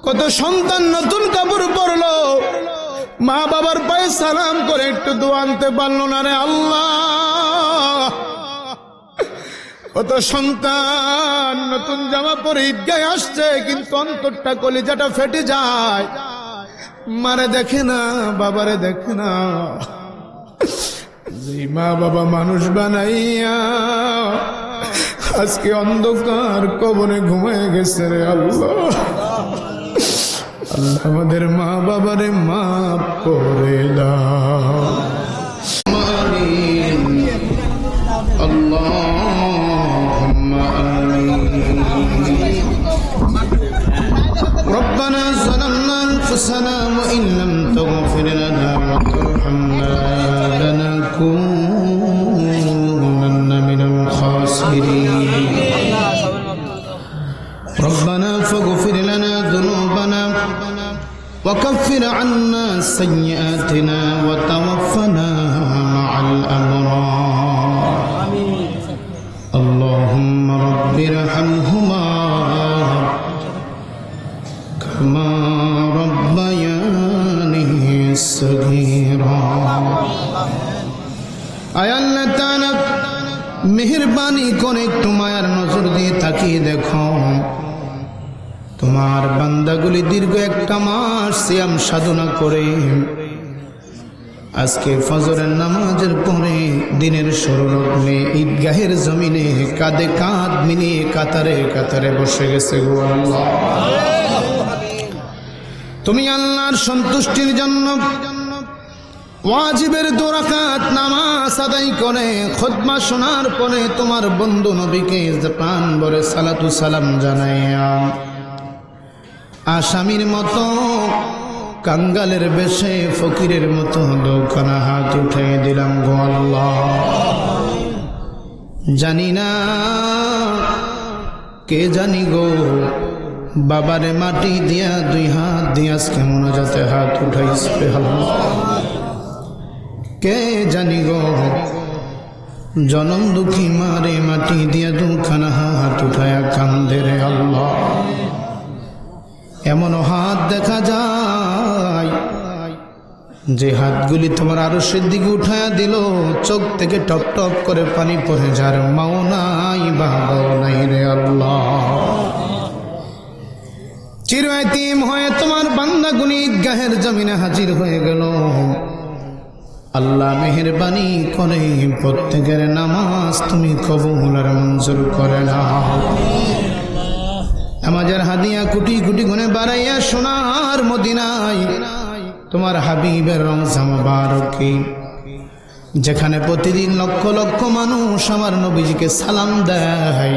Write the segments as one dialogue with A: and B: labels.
A: কত সন্তান নতুন কাপড় পরলো, মা বাবার পায়ে সালাম করে একটু দোয়া আনতে পারলো না রে আল্লাহ। কত সন্তান নতুন জামা পরে ঈদগাহে আসছে, কিন্তু অন্তরটা কলিজাটা ফেটে যায়, মারে দেখে না, বাবারে দেখে না। যে মা বাবা মানুষ বানাইয়া আজকে অন্ধকার কবরে ঘুমায় গেছে রে আল্লাহ। আল্লাহ আমাদের মা বাবারে মাফ করে দাও। আল্লাহুম্মা আমিন। রব্বানা যালামনা আনফুসানা ওয়া ইন লাম তাগফির লানা ওয়া তারহামনা লানাকুনান্না মিনাল খাসিরিন। ربنا فاغفر لنا ذنوبنا وكفر عنا سيئاتنا وتوفنا مع الأبرار. اللهم رب ارحمهما كما ربياني صغيرا. আয় আল্লাহ তাআলা মেহেরবানি করে একটু মায়ার নজর দিয়ে তাকিয়ে দেখো, তোমার বান্দাগুলি দীর্ঘ একটা মাস সিয়াম সাধনা করে আজকে ফজরের নামাজের পরে দিনের সরলগ্নে ঈদগাহের জমিনে কাঁধে কাঁধ মিলিয়ে কাতারে কাতারে বসে গেছে গো আল্লাহ। তুমি আল্লাহর সন্তুষ্টির জন্য ওয়াজিবের 2 রাকাত নামাজ আদায় করে খুতবা শোনার পরে তোমার বন্ধু নবীকে প্রাণ ভরে সালাতু সালাম জানাইয়া আসামির মতো কাঙ্গালের বেশে ফকিরের মতো 2খানা হাত উঠে দিলাম গো আল্লাহ। জানি না কে জানি গো, বাবারে মাটি দিয়া 2 হাত দিয়ে আজকে মোনাজাতে হাত উঠাইছে আল্লাহ। কে জানি গো, জনম দুঃখী মারে মাটি দিয়া 2খানা হাত উঠায়া কান্দে রে আল্লাহ। এমন হাত দেখা যায় যে হাতগুলি তোমার আরশের দিকে উঠায়া দিল, চোখ থেকে টপ টপ করে পানি পড়ে, যার মাও নাই বাবাও নাই রে আল্লাহ। চির এতিম হয়ে তোমার বান্দাগুলি ঈদগাহের জমিনে হাজির হয়ে গেল। আল্লাহ মেহেরবানি করে প্রত্যেকের নামাজ তুমি কবুল আর মঞ্জুর করে নাও। আমাদের হাদিয়া কোটি কোটি গুণে বাড়াইয়া সোনার মদিনায় তোমার হাবিবের রওজা মুবারকে, যেখানে প্রতিদিন লক্ষ লক্ষ মানুষ আমার নবীজিকে সালাম দেয়,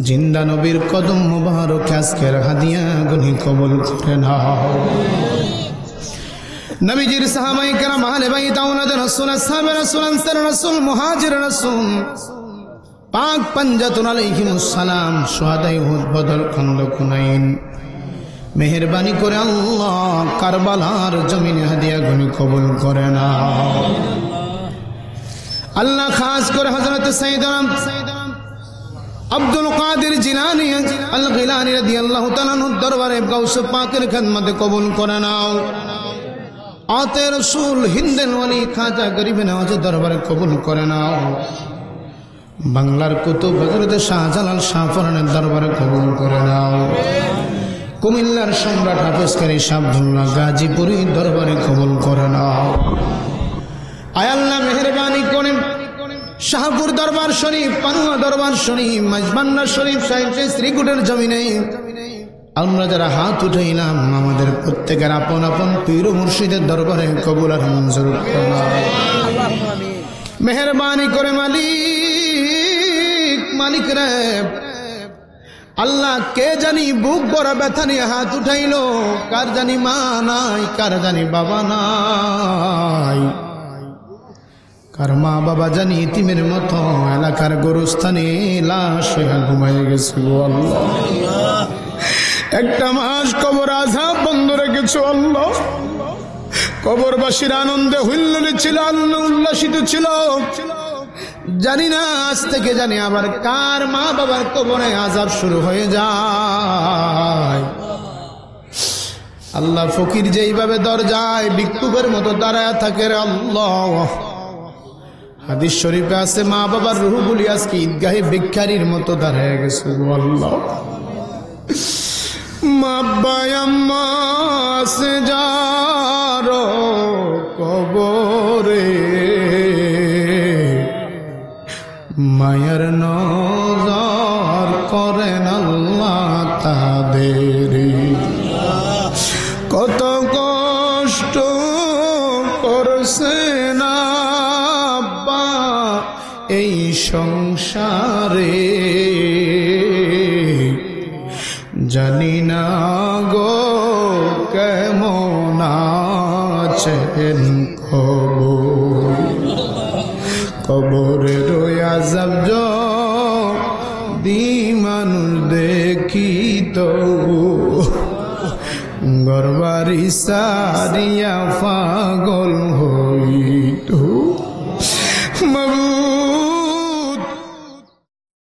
A: জিন্দা নবীর কদম মুবারক আজকের হাদিয়া গুনি কবুল করে নাও। নবীজির সাহাবায়ে কেরাম, আহলে বাইত, আওলাদ রাসূল, আসহাবে রাসূল, আনসার রাসূল, মুহাজির রাসূল, পাক পাঞ্জাতুন আলাইহিমুস সালাম, শুহাদায়ে উহুদ, বদর, খন্দক, হুনাইন, মেহেরবানি করে আল্লাহ কারবালার জমিনে হাদিয়া গুনি কবুল করে নাও। আল্লাহ খাস করে হযরত সাইয়েদনা আব্দুল কাদের জিলানী আল গিলানী রাদিয়াল্লাহু তাআলা আনহুর দরবারে গাউস পাকের খিদমতে কবুল করে নাও। আতে রসুল হিন্দেল ওয়ালি খাজা গরিবে নওয়াজের দরবারে কবুল করে নাও। বাংলার কুতুব হযরত শাহজালাল শাহ ফরানের দরবারে কবুল করে নাও। কুমিল্লার সম্রাট হাফেজ কারি শাহ আব্দুল্লাহ গাজীপুরী দরবারে কবুল করে নাও। আয় আল্লাহ মেহেরবানি করে শাহপুর দরবার শরীফ, পানুয়া দরবার শরীফ, মাইজবান্না শরীফ, সাইনসে শ্রীকুটের জমিনে আমরা যারা হাত উঠাইলাম, আমাদের প্রত্যেকের আপন আপন পীর ও মুর্শিদের দরবারে কবুল আর মঞ্জুর করে নাও। মেহেরবানি করে মালিক রে আল্লাহ, কে জানি বুক ভরা ব্যথা নিয়ে হাত উঠাইল, কার জানি মা নাই, কার জানি বাবা নাই, কার মা বাবা জানি ইতিমের মতো এলাকার গোরস্থানে লাশ হয়ে ঘুমাইয়ে গেছে গো আল্লাহ। একটা মাস কবর আযাব বন্ধ রেখেছো আল্লাহ। কবরবাসীর আনন্দে হুল্লোড়ে ছিল, উল্লাসিত ছিল। জানি না আজ থেকে জানি আবার কার মা বাবার কবরে আযাব শুরু হয়ে যায়। আল্লাহ ফকির যেইভাবে দরজায় ভিক্ষুকের মতো দাঁড়ায় থাকে রে আল্লাহ, হাদিস শরীফে আছে মা বাবার রূহগুলি আজকে ঈদগাহে ভিক্ষারীর মতো দাঁড়ায় গেছে গো আল্লাহ। মা বায়াম্মা সে যারো কবরে মায়ের নজর করেন আল্লাহ তাদের, কত কষ্ট করছে না আব্বা এই সংসারে, জানি না গো কেমন আছেন খবর, কবরের আযাব দি মানুষ দেখিত, ঘরবাড়ি সারিয়া পাগল